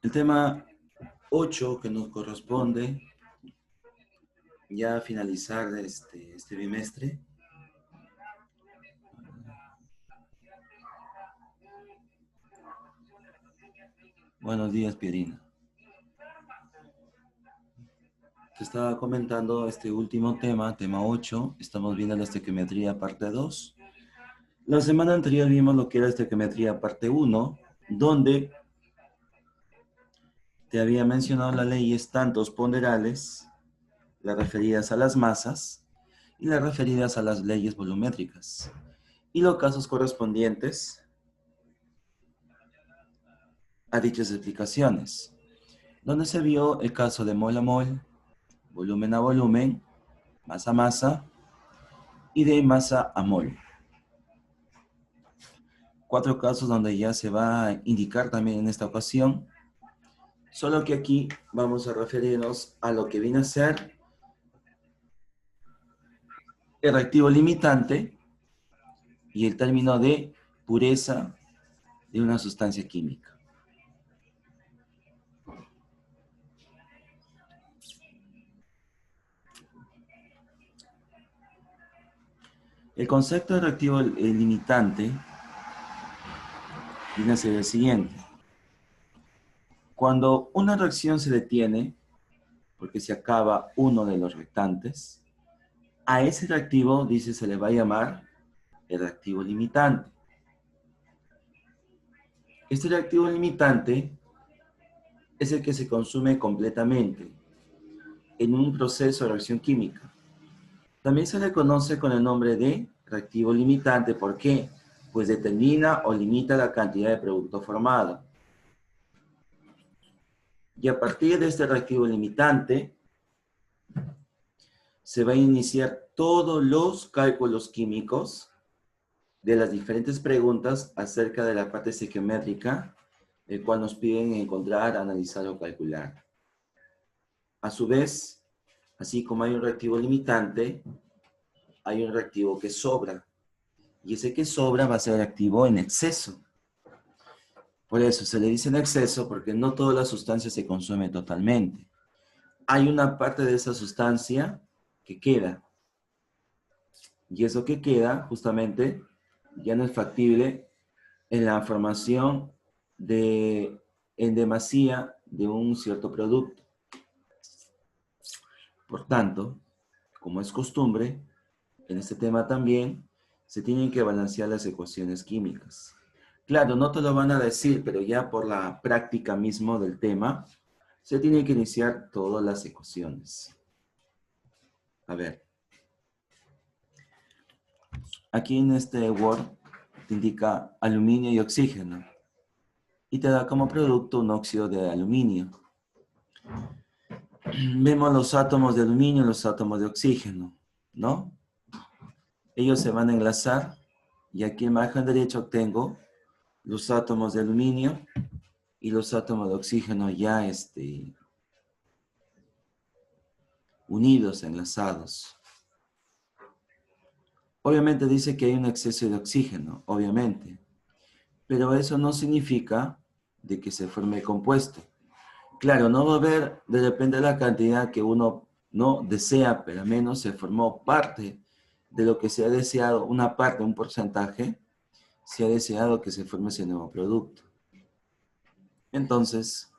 El tema 8 que nos corresponde ya finalizar este bimestre. Buenos días, Pierina. Te estaba comentando este último tema, tema 8. Estamos viendo la estequiometría parte 2. La semana anterior vimos lo que era estequiometría parte 1, donde te había mencionado las leyes tantos ponderales, las referidas a las masas y las referidas a las leyes volumétricas, y los casos correspondientes a dichas explicaciones, donde se vio el caso de mol a mol, volumen a volumen, masa a masa y de masa a mol. 4 casos donde ya se va a indicar también en esta ocasión, solo que aquí vamos a referirnos a lo que viene a ser el reactivo limitante y el término de pureza de una sustancia química. El concepto de reactivo limitante viene a ser el siguiente. Cuando una reacción se detiene, porque se acaba uno de los reactantes, a ese reactivo, dice, se le va a llamar el reactivo limitante. Este reactivo limitante es el que se consume completamente en un proceso de reacción química. También se le conoce con el nombre de reactivo limitante. ¿Por qué? Pues determina o limita la cantidad de producto formado. Y a partir de este reactivo limitante, se va a iniciar todos los cálculos químicos de las diferentes preguntas acerca de la parte estequiométrica, el cual nos piden encontrar, analizar o calcular. A su vez, así como hay un reactivo limitante, hay un reactivo que sobra. Y ese que sobra va a ser reactivo en exceso. Por eso se le dice en exceso porque no toda la sustancia se consume totalmente. Hay una parte de esa sustancia que queda. Y eso que queda, justamente, ya no es factible en la formación en demasía de un cierto producto. Por tanto, como es costumbre, en este tema también se tienen que balancear las ecuaciones químicas. Claro, no te lo van a decir, pero ya por la práctica mismo del tema, se tienen que iniciar todas las ecuaciones. A ver. Aquí en este Word te indica aluminio y oxígeno. Y te da como producto un óxido de aluminio. Vemos los átomos de aluminio y los átomos de oxígeno, ¿no? Ellos se van a enlazar y aquí en margen derecho obtengo los átomos de aluminio y los átomos de oxígeno ya unidos, enlazados. Obviamente dice que hay un exceso de oxígeno, obviamente, pero eso no significa de que se forme compuesto. Claro, no va a haber, depende de la cantidad que uno no desea, pero al menos se formó parte de lo que se ha deseado, una parte, un porcentaje, se ha deseado que se forme ese nuevo producto. Entonces,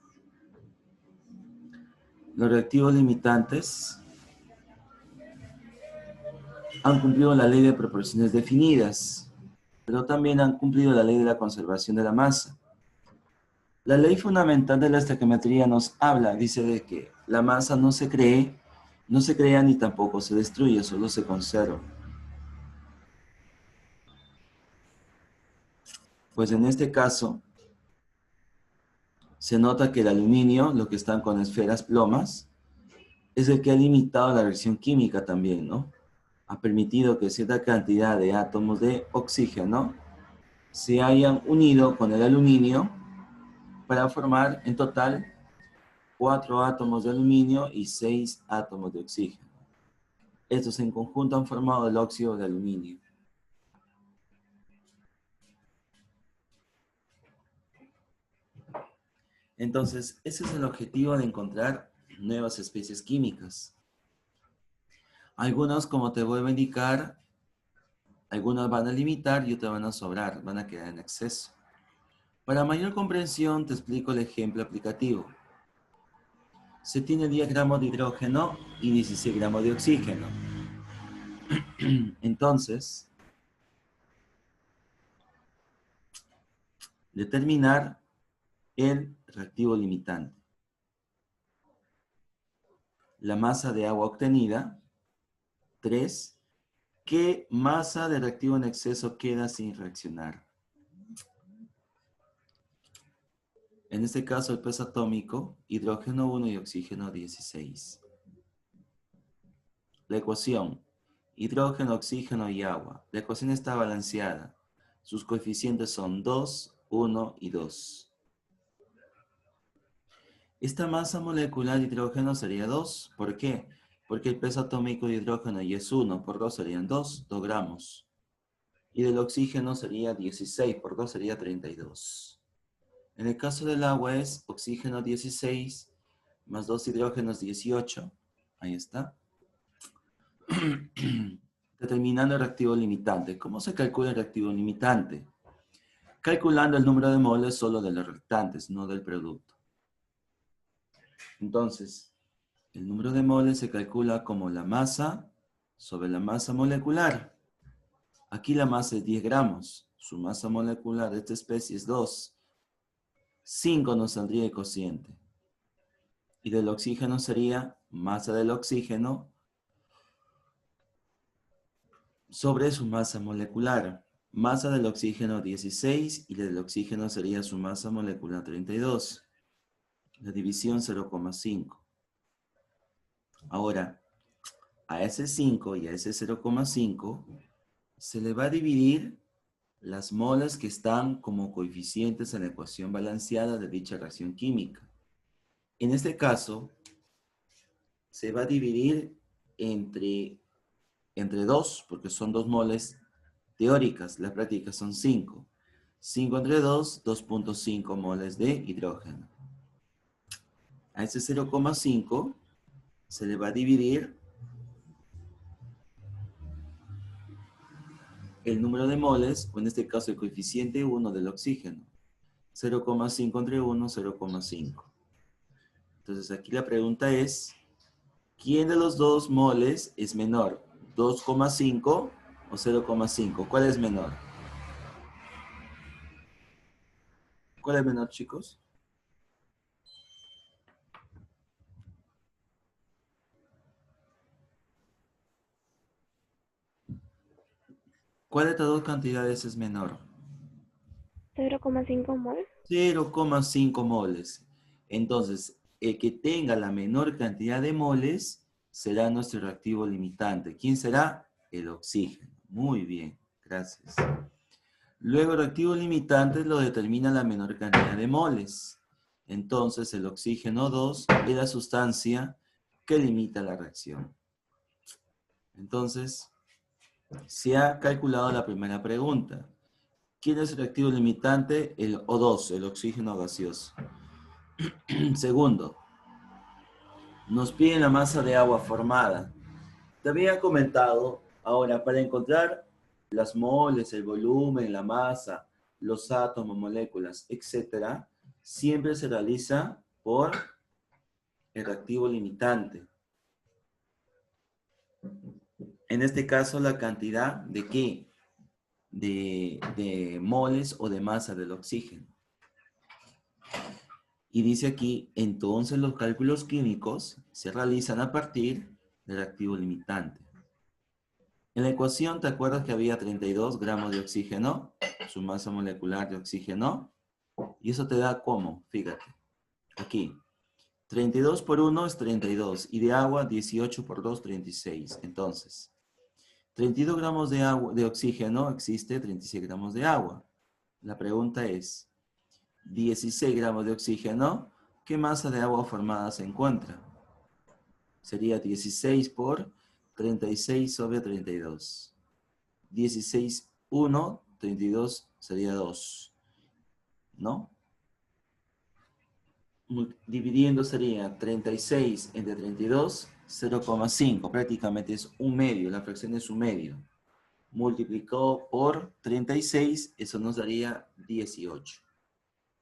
los reactivos limitantes han cumplido la ley de proporciones definidas, pero también han cumplido la ley de la conservación de la masa. La ley fundamental de la estequiometría nos habla, dice de que la masa no se crea ni tampoco se destruye, solo se conserva. Pues en este caso, se nota que el aluminio, lo que están con esferas plomas, es el que ha limitado la reacción química también, ¿no? Ha permitido que cierta cantidad de átomos de oxígeno se hayan unido con el aluminio para formar en total 4 átomos de aluminio y 6 átomos de oxígeno. Estos en conjunto han formado el óxido de aluminio. Entonces, ese es el objetivo de encontrar nuevas especies químicas. Algunos, como te voy a indicar, algunas van a limitar y otras van a sobrar, van a quedar en exceso. Para mayor comprensión, te explico el ejemplo aplicativo. Se tiene 10 gramos de hidrógeno y 16 gramos de oxígeno. Entonces, determinar el reactivo limitante. La masa de agua obtenida. 3. ¿Qué masa de reactivo en exceso queda sin reaccionar? En este caso, el peso atómico, hidrógeno 1 y oxígeno 16. La ecuación, hidrógeno, oxígeno y agua. La ecuación está balanceada. Sus coeficientes son 2, 1 y 2. Esta masa molecular de hidrógeno sería 2. ¿Por qué? Porque el peso atómico de hidrógeno ya es 1, por 2 serían 2 gramos. Y del oxígeno sería 16, por 2 sería 32. En el caso del agua es oxígeno 16 más 2 hidrógenos 18. Ahí está. Determinando el reactivo limitante. ¿Cómo se calcula el reactivo limitante? Calculando el número de moles solo de los reactantes, no del producto. Entonces, el número de moles se calcula como la masa sobre la masa molecular. Aquí la masa es 10 gramos. Su masa molecular de esta especie es 2. 5 nos saldría el cociente. Y del oxígeno sería masa del oxígeno sobre su masa molecular. Masa del oxígeno 16 y del oxígeno sería su masa molecular 32. La división 0,5. Ahora, a ese 5 y a ese 0,5 se le va a dividir las moles que están como coeficientes en la ecuación balanceada de dicha reacción química. En este caso, se va a dividir entre 2, porque son 2 moles teóricas, las prácticas son 5. 5 entre 2, 2.5 moles de hidrógeno. A ese 0,5 se le va a dividir el número de moles, o en este caso el coeficiente 1 del oxígeno. 0,5 entre 1, 0,5. Entonces aquí la pregunta es, ¿quién de los dos moles es menor? ¿2,5 o 0,5? ¿Cuál es menor? ¿Cuál es menor, chicos? ¿Cuál de estas dos cantidades es menor? 0,5 mol. 0,5 moles. Entonces, el que tenga la menor cantidad de moles será nuestro reactivo limitante. ¿Quién será? El oxígeno. Muy bien, gracias. Luego, el reactivo limitante lo determina la menor cantidad de moles. Entonces, el oxígeno 2 es la sustancia que limita la reacción. Entonces, se ha calculado la primera pregunta. ¿Quién es el reactivo limitante? El O2, el oxígeno gaseoso. Segundo, nos piden la masa de agua formada. Te había comentado, ahora, para encontrar las moles, el volumen, la masa, los átomos, moléculas, etc., siempre se realiza por el reactivo limitante. En este caso, la cantidad de ¿qué? De moles o de masa del oxígeno. Y dice aquí, entonces los cálculos químicos se realizan a partir del reactivo limitante. En la ecuación, ¿te acuerdas que había 32 gramos de oxígeno? Su masa molecular de oxígeno. Y eso te da ¿cómo? Fíjate. Aquí. 32 por 1 es 32. Y de agua, 18 por 2, 36. Entonces, 32 gramos de, de oxígeno, existe 36 gramos de agua. La pregunta es, 16 gramos de oxígeno, ¿qué masa de agua formada se encuentra? Sería 16 por 36 sobre 32. 16, 1, 32 sería 2. ¿No? dividiendo sería 36 entre 32, 0,5. Prácticamente es un medio, la fracción es un medio. Multiplicado por 36, eso nos daría 18.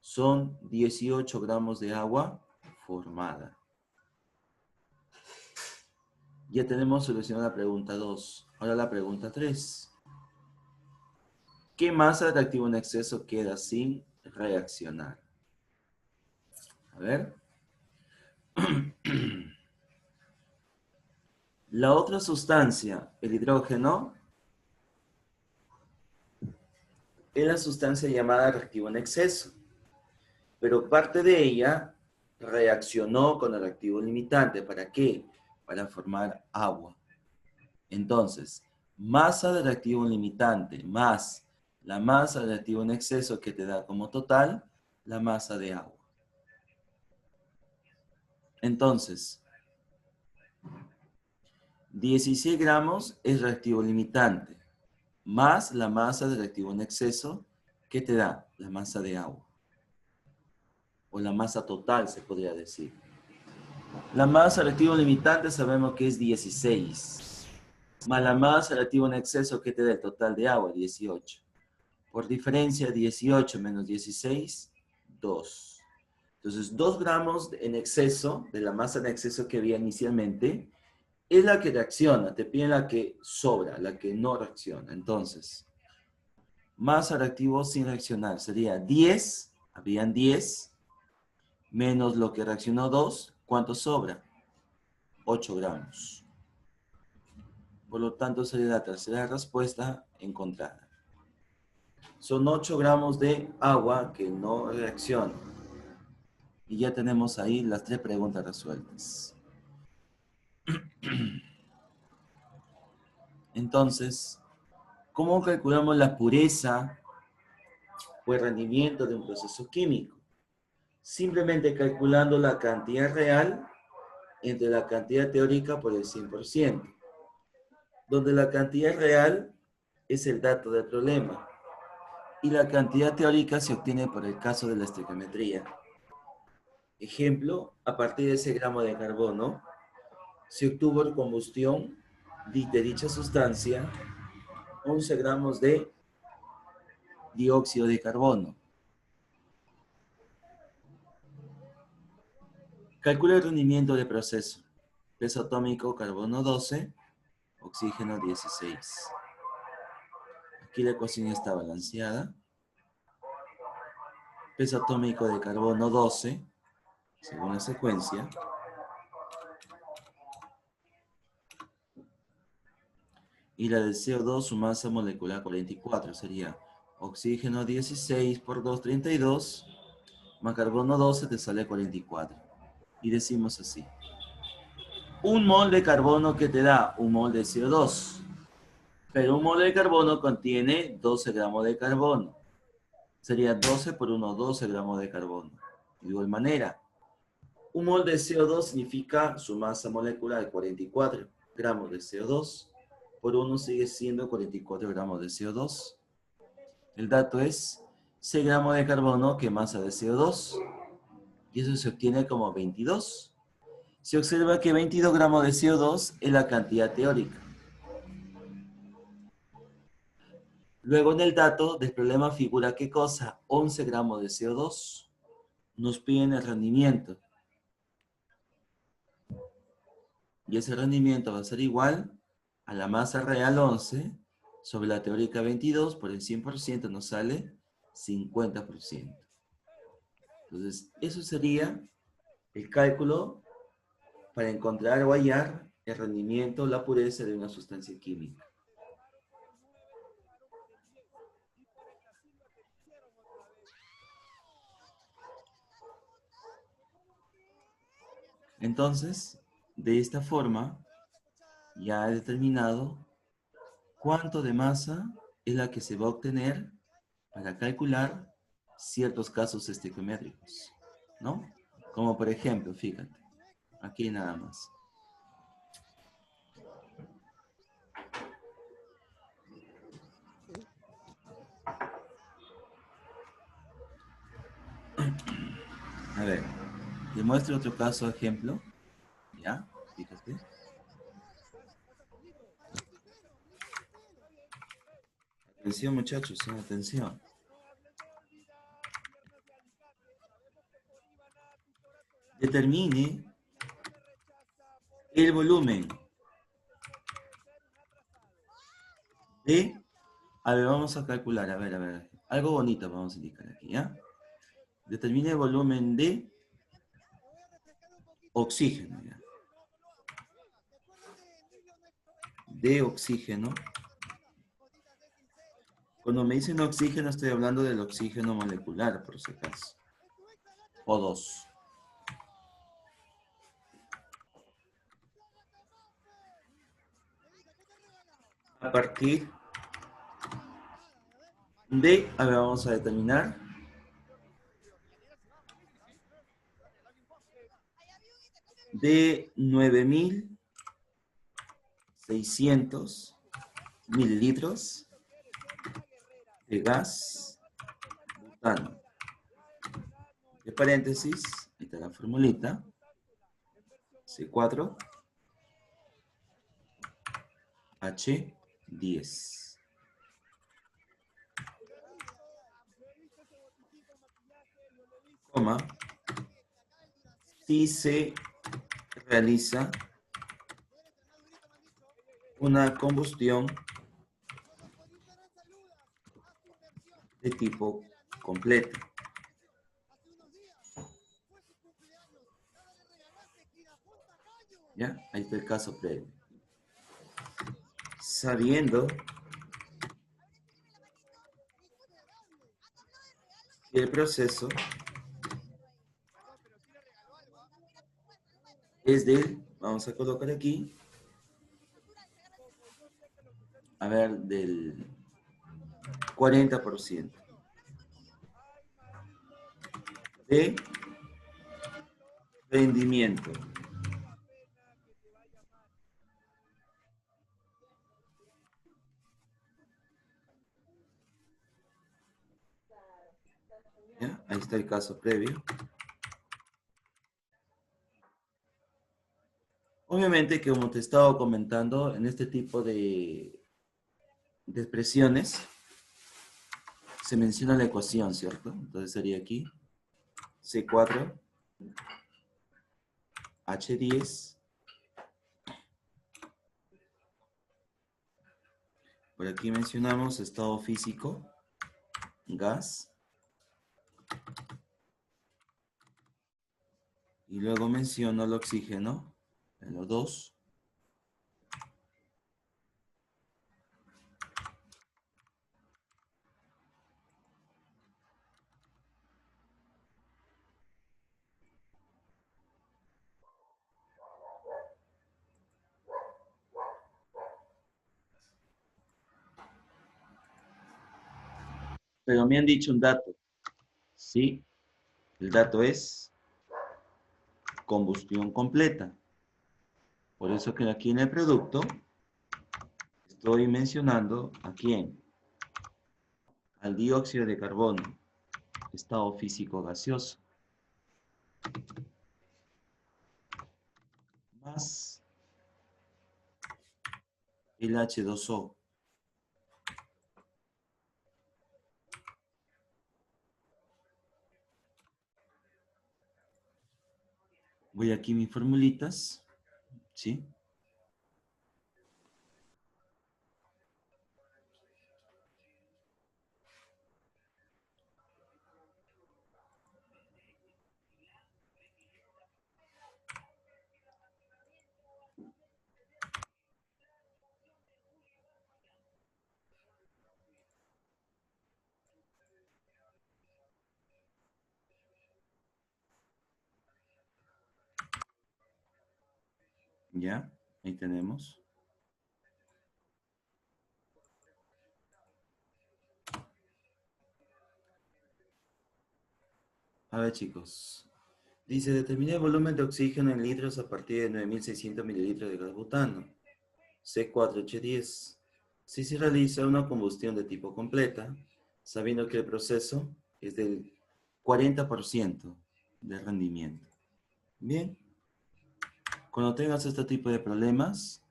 Son 18 gramos de agua formada. Ya tenemos solucionada la pregunta 2. Ahora la pregunta 3. ¿Qué masa de reactivo en exceso queda sin reaccionar? A ver. La otra sustancia, el hidrógeno, es la sustancia llamada reactivo en exceso, pero parte de ella reaccionó con el reactivo limitante. ¿Para qué? Para formar agua. Entonces, masa de reactivo limitante más la masa de reactivo en exceso que te da como total la masa de agua. Entonces, 16 gramos es reactivo limitante, más la masa de reactivo en exceso que te da la masa de agua. O la masa total, se podría decir. La masa reactivo limitante sabemos que es 16, más la masa reactivo en exceso que te da el total de agua, 18. Por diferencia, 18 menos 16, 2. Entonces, 2 gramos en exceso, de la masa en exceso que había inicialmente, es la que reacciona. Te piden la que sobra, la que no reacciona. Entonces, masa reactivo sin reaccionar sería 10, habían 10, menos lo que reaccionó 2, ¿cuánto sobra? 8 gramos. Por lo tanto, sería la tercera respuesta encontrada. Son 8 gramos de agua que no reacciona. Y ya tenemos ahí las 3 preguntas resueltas. Entonces, ¿cómo calculamos la pureza o el rendimiento de un proceso químico? Simplemente calculando la cantidad real entre la cantidad teórica por el 100%, donde la cantidad real es el dato del problema y la cantidad teórica se obtiene por el caso de la estequiometría. Ejemplo, a partir de ese gramo de carbono, se obtuvo en combustión de dicha sustancia 11 gramos de dióxido de carbono. Calcula el rendimiento del proceso. Peso atómico, carbono 12, oxígeno 16. Aquí la ecuación está balanceada. Peso atómico de carbono 12, según la secuencia. Y la del CO2, su masa molecular 44, sería oxígeno 16 por 2, 32, más carbono 12 te sale 44. Y decimos así. Un mol de carbono que te da un mol de CO2. Pero un mol de carbono contiene 12 gramos de carbono. Sería 12 por 1, 12 gramos de carbono. De igual manera, un mol de CO2 significa su masa molecular 44 gramos de CO2. Por 1 sigue siendo 44 gramos de CO2. El dato es 6 gramos de carbono que masa de CO2. Y eso se obtiene como 22. Se observa que 22 gramos de CO2 es la cantidad teórica. Luego en el dato del problema figura qué cosa, 11 gramos de CO2. Nos piden el rendimiento. Y ese rendimiento va a ser igual a la masa real 11 sobre la teórica 22 por el 100% nos sale 50%. Entonces, eso sería el cálculo para encontrar o hallar el rendimiento o la pureza de una sustancia química. Entonces, de esta forma, ya he determinado cuánto de masa es la que se va a obtener para calcular ciertos casos estequiométricos, ¿no? Como por ejemplo, fíjate, aquí nada más. A ver, Demuestre otro caso ejemplo. ¿Ya? Fíjate. Atención, muchachos, atención. Determine el volumen de... A ver, vamos a calcular, a ver. Algo bonito vamos a indicar aquí, ¿ya? Determine el volumen de oxígeno, ¿ya? De oxígeno. Cuando me dicen oxígeno, estoy hablando del oxígeno molecular, por si acaso. O2. A partir de, a ver, vamos a determinar. De 9.600 mililitros de gas butano. De paréntesis, ahí está la formulita. C4 H10. Coma. Si se realiza una combustión de tipo completo. ¿Ya? Ahí está el caso previo. Sabiendo que el proceso es del, vamos a colocar aquí, a ver, del 40% de rendimiento. ¿Ya? Ahí está el caso previo. Obviamente, que como te estaba comentando, en este tipo de expresiones se menciona la ecuación, ¿cierto? Entonces sería aquí C4 H10. Por aquí mencionamos estado físico, gas. Y luego menciono el oxígeno, el O2. Pero me han dicho un dato. Sí, el dato es combustión completa. Por eso que aquí en el producto estoy mencionando a quién. Al dióxido de carbono, estado físico gaseoso. Más el H2O. Voy aquí a mis formulitas. ¿Sí? Ya, ahí tenemos. A ver, chicos. Dice, determina el volumen de oxígeno en litros a partir de 9.600 mililitros de gas butano. C4H10. Si se realiza una combustión de tipo completa, sabiendo que el proceso es del 40% de rendimiento. Bien. Cuando tengas este tipo de problemas,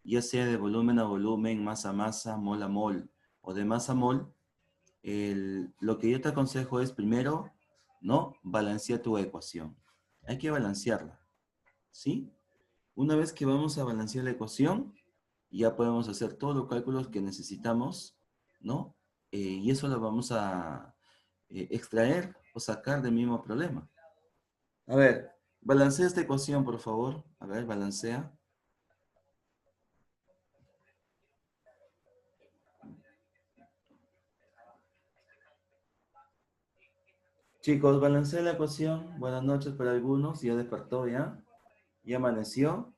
ya sea de volumen a volumen, masa a masa, mol a mol o de masa a mol, lo que yo te aconsejo es primero, ¿no? Balancear tu ecuación. Hay que balancearla, ¿sí? Una vez que vamos a balancear la ecuación, ya podemos hacer todos los cálculos que necesitamos, ¿no? Y eso lo vamos a extraer o sacar del mismo problema. A ver, balancea esta ecuación, por favor. A ver, balancea. Chicos, balancea la ecuación. Buenas noches para algunos. Ya despertó ya. Ya amaneció.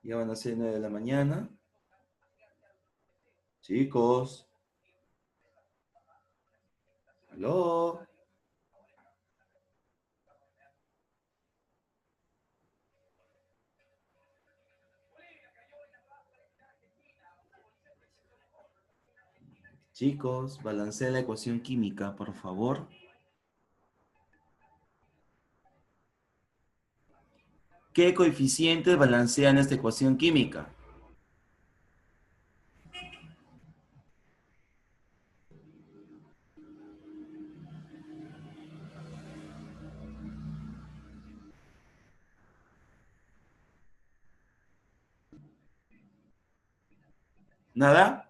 Ya van a ser 9 de la mañana. Chicos. ¿Aló? Chicos, balancea la ecuación química, por favor. ¿Qué coeficientes balancean esta ecuación química? ¿Nada?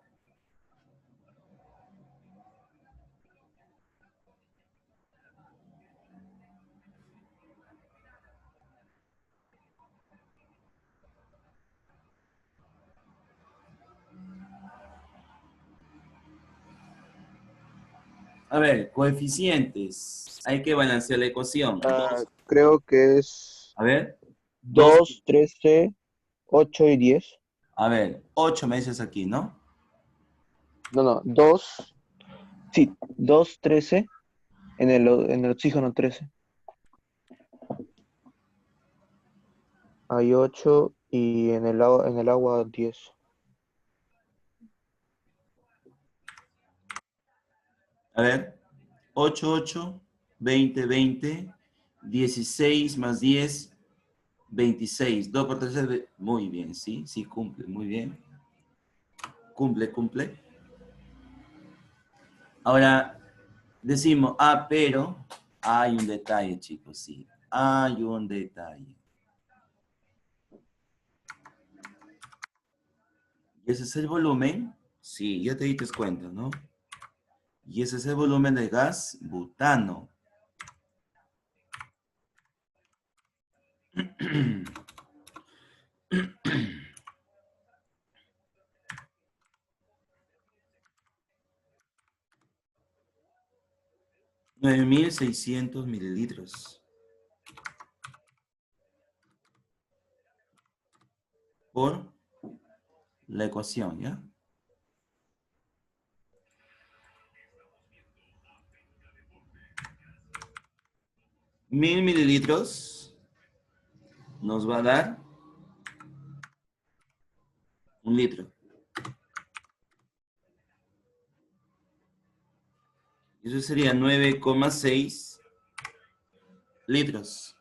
A ver, coeficientes. Hay que balancear la ecuación. Dos. Creo que es A ver, dos. 2, 13, 8 y 10. A ver, 8 meses aquí, ¿no? No, no, 2, sí, 2, 13, en el oxígeno 13. Hay 8 y en el agua 10. A ver, 8, 8, 20, 20, 16 más 10, 26. 2 por 3 es muy bien, sí, sí, cumple, muy bien. Cumple, cumple. Ahora, decimos, pero hay un detalle, chicos, sí. Hay un detalle. ¿Y ese es el volumen? Sí, ya te diste cuenta, ¿no? Y ese es el volumen del gas butano. $9,600 mililitros por la ecuación, ¿ya? 1,000 mililitros nos va a dar 1 litro. Eso sería 9,6 litros.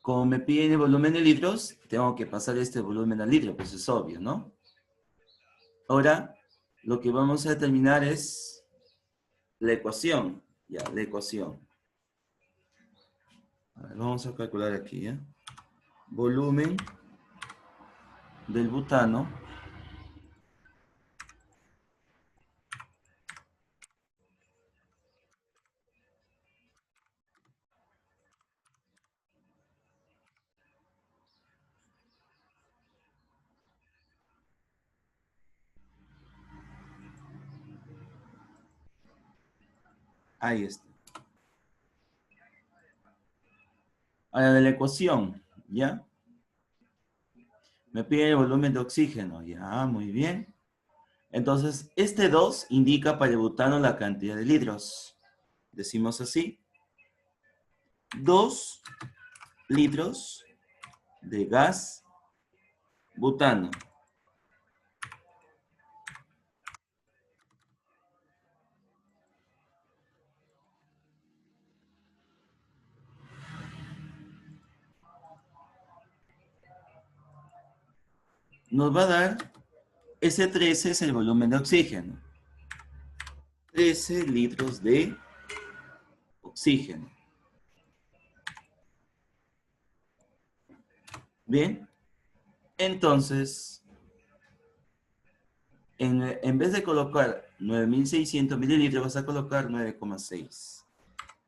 Como me piden el volumen de litros, tengo que pasar este volumen a litro, pues es obvio, ¿no? Ahora, lo que vamos a determinar es la ecuación. Ya, la ecuación. A ver, vamos a calcular aquí, ¿ya? Volumen del butano ahí está. Ahora de la ecuación, ¿ya? Me pide el volumen de oxígeno, ya, muy bien. Entonces, este 2 indica para el butano la cantidad de litros. Decimos así, 2 litros de gas butano. nos va a dar, ese 13 es el volumen de oxígeno. 13 litros de oxígeno. Bien, entonces, en vez de colocar 9.600 mililitros, vas a colocar 9,6.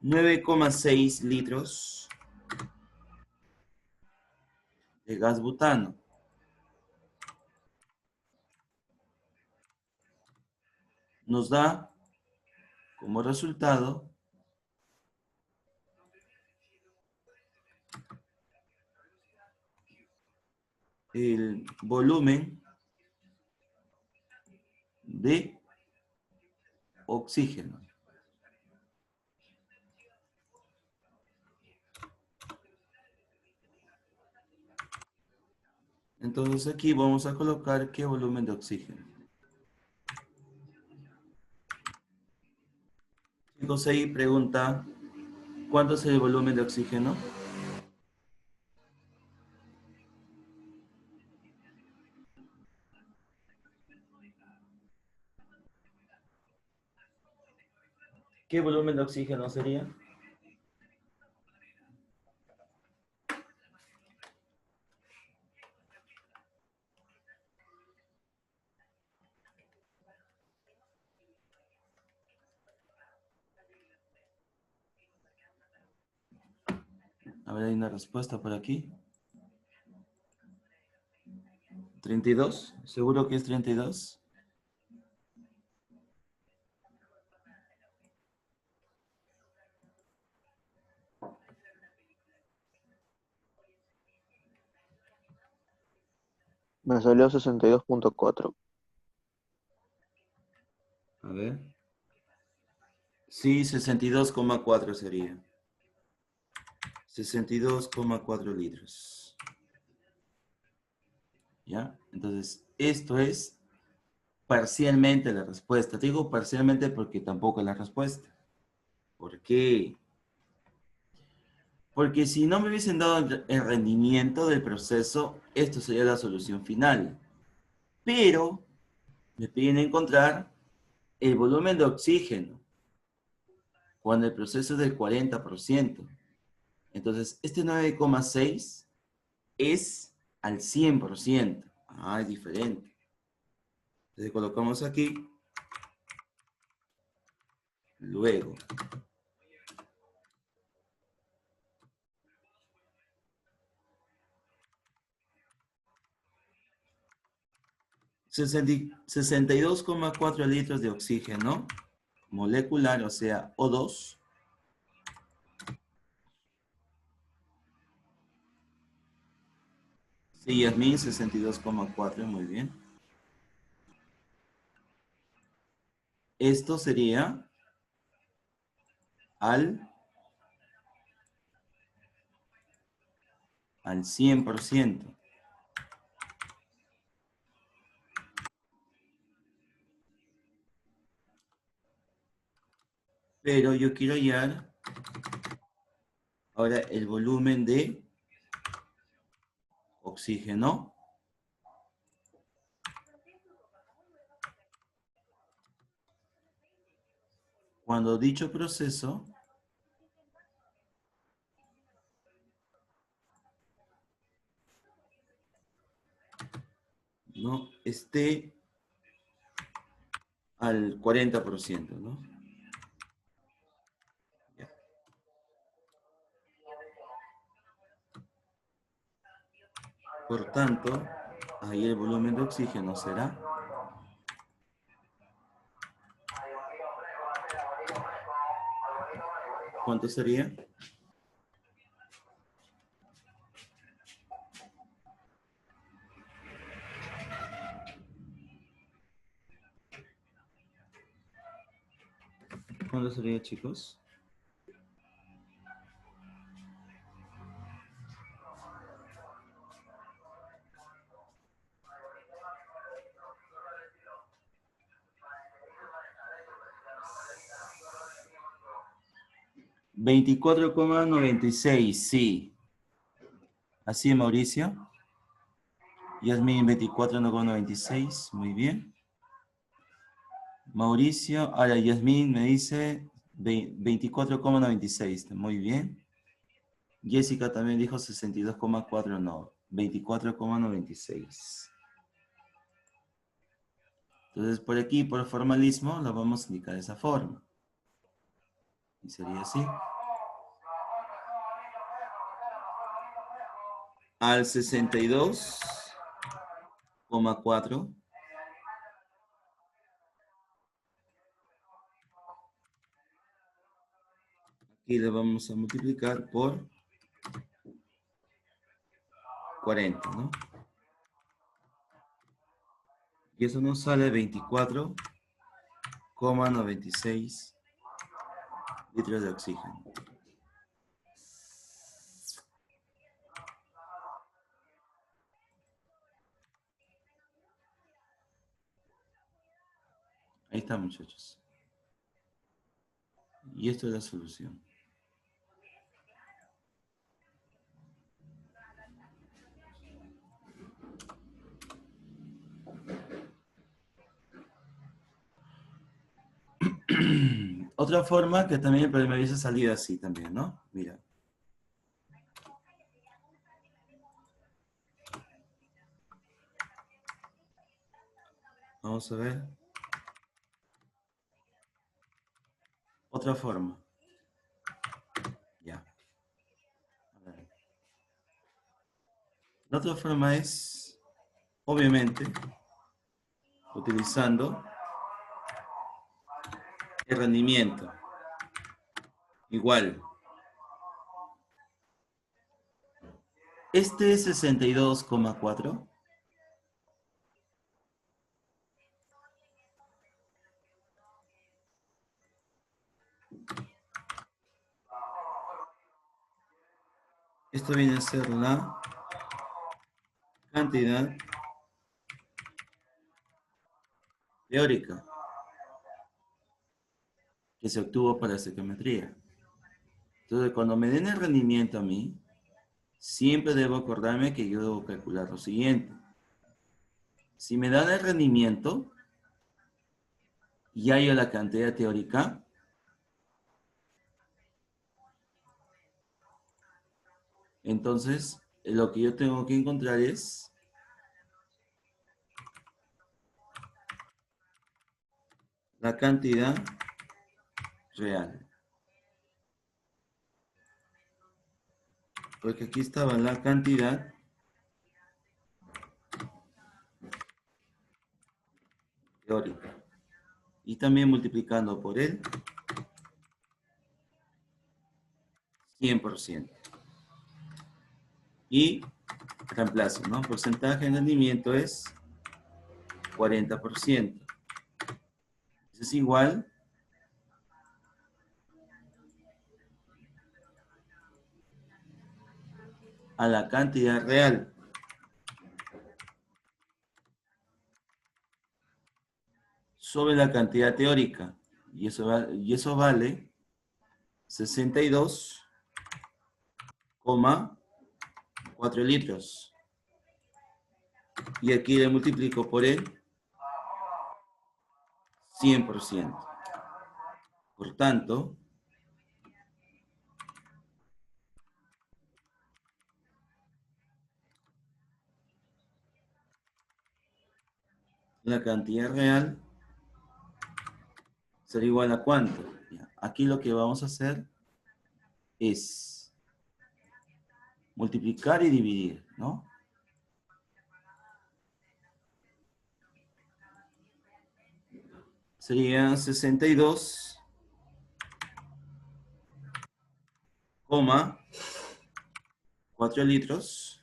9,6 litros de gas butano. Nos da como resultado el volumen de oxígeno. Entonces aquí vamos a colocar qué volumen de oxígeno. Chicos, ahí pregunta, ¿cuánto es el volumen de oxígeno? ¿Qué volumen de oxígeno sería? A ver, hay una respuesta por aquí. 32, ¿seguro que es 32? Me salió 62.4. A ver. Sí, 62,4 sería. 62,4 litros. ¿Ya? Entonces, esto es parcialmente la respuesta. Te digo parcialmente porque tampoco es la respuesta. ¿Por qué? Porque si no me hubiesen dado el rendimiento del proceso, esto sería la solución final. Pero me piden encontrar el volumen de oxígeno cuando el proceso es del 40%. Entonces, este 9,6 es al 100%. Ah, es diferente. Entonces colocamos aquí. Luego. Sesenta y 62,4 litros de oxígeno molecular, o sea, O2. Sí, Yasmin, 62,4, muy bien. Esto sería al 100%. Pero yo quiero hallar ahora el volumen de oxígeno cuando dicho proceso no esté al 40%, ¿no? Ya. Por tanto, ahí el volumen de oxígeno será ¿cuánto sería? ¿Cuánto sería, chicos? $24,96, sí. ¿Así, Mauricio? Yasmin 24,96, muy bien. Mauricio, ahora Yasmin me dice 24,96, muy bien. Jessica también dijo 62,4, no, 24,96. Entonces por aquí, por formalismo, lo vamos a indicar de esa forma. Y sería así. Al 62,4. Aquí le vamos a multiplicar por 40, ¿no? Y eso nos sale 24,96 litros de oxígeno. Ahí está, muchachos. Y esto es la solución. Otra forma que también me hubiese salido así también, ¿no? Mira. Vamos a ver. Otra forma. Ya. A ver. La otra forma es, obviamente, utilizando el rendimiento. Igual. Este es 62,4. Esto viene a ser la cantidad teórica que se obtuvo para estequiometría. Entonces, cuando me den el rendimiento a mí, siempre debo acordarme que yo debo calcular lo siguiente. Si me dan el rendimiento y hallo la cantidad teórica, entonces lo que yo tengo que encontrar es la cantidad real. Porque aquí estaba la cantidad teórica. Y también multiplicando por el 100%. Y reemplazo, ¿no? Porcentaje de rendimiento es 40%. Eso es igual a la cantidad real sobre la cantidad teórica. Y eso vale 62,4 litros. Y aquí le multiplico por el 100%. Por tanto, la cantidad real será igual a ¿cuánto? Aquí lo que vamos a hacer es multiplicar y dividir, ¿no? Serían 62,4 litros.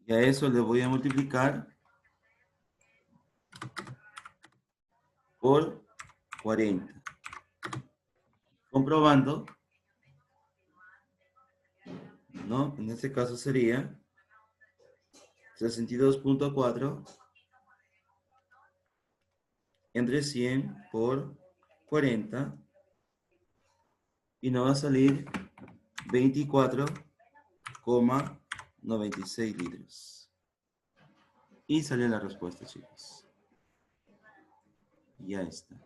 Y a eso le voy a multiplicar por 40. Comprobando, ¿no? En este caso sería 62,4 entre 100 por 40. Y nos va a salir 24,96 96 litros. Y salió la respuesta, chicos. Ya está.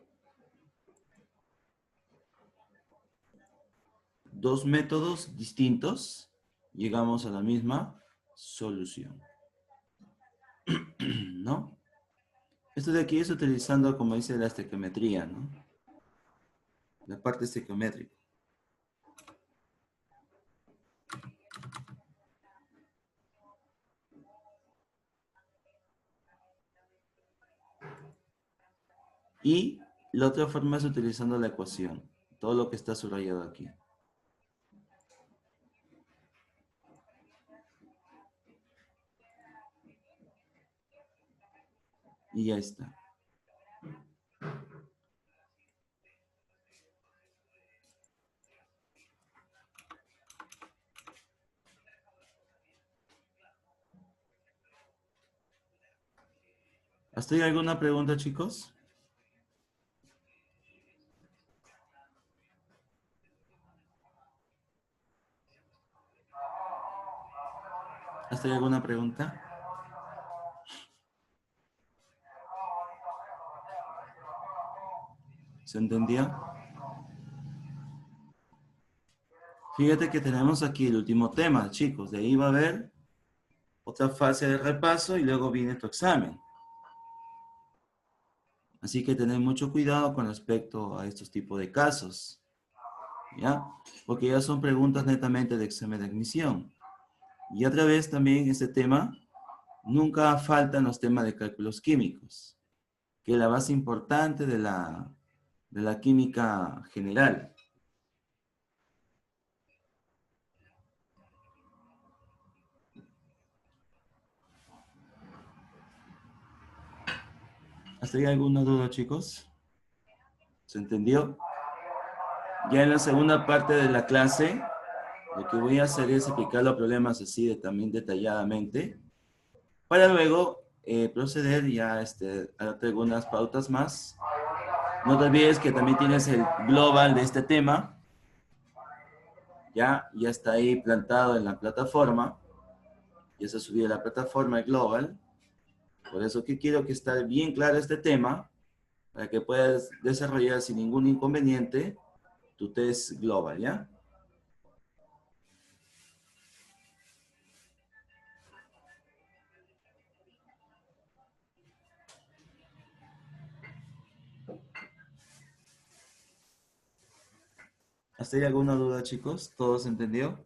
Dos métodos distintos, llegamos a la misma solución. ¿No? Esto de aquí es utilizando, como dice, la estequiometría, ¿no? La parte estequiométrica. Y la otra forma es utilizando la ecuación. Todo lo que está subrayado aquí. Y ya está. ¿Hasta ahí alguna pregunta, chicos? ¿Hasta ahí alguna pregunta? ¿Se entendió? Fíjate que tenemos aquí el último tema, chicos. De ahí va a haber otra fase de repaso y luego viene tu examen. Así que tened mucho cuidado con respecto a estos tipos de casos. ¿Ya? Porque ya son preguntas netamente de examen de admisión. Y otra vez también este tema, nunca faltan los temas de cálculos químicos, que es la base importante de la química general. ¿Hasta ahí alguna duda, chicos? ¿Se entendió? Ya en la segunda parte de la clase, lo que voy a hacer es explicar los problemas así también detalladamente, para luego proceder ya a darte algunas pautas más. No te olvides que también tienes el global de este tema, ya está ahí plantado en la plataforma, ya se subió a la plataforma el global, por eso que quiero que esté bien claro este tema, para que puedas desarrollar sin ningún inconveniente tu test global, ¿ya? ¿Hasta ahí alguna duda, chicos? ¿Todo se entendió?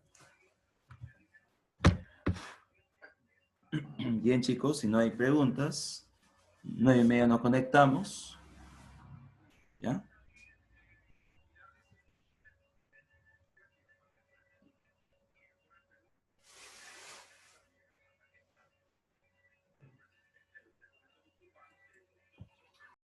Bien, chicos, si no hay preguntas, 9:30 nos conectamos. ¿Ya?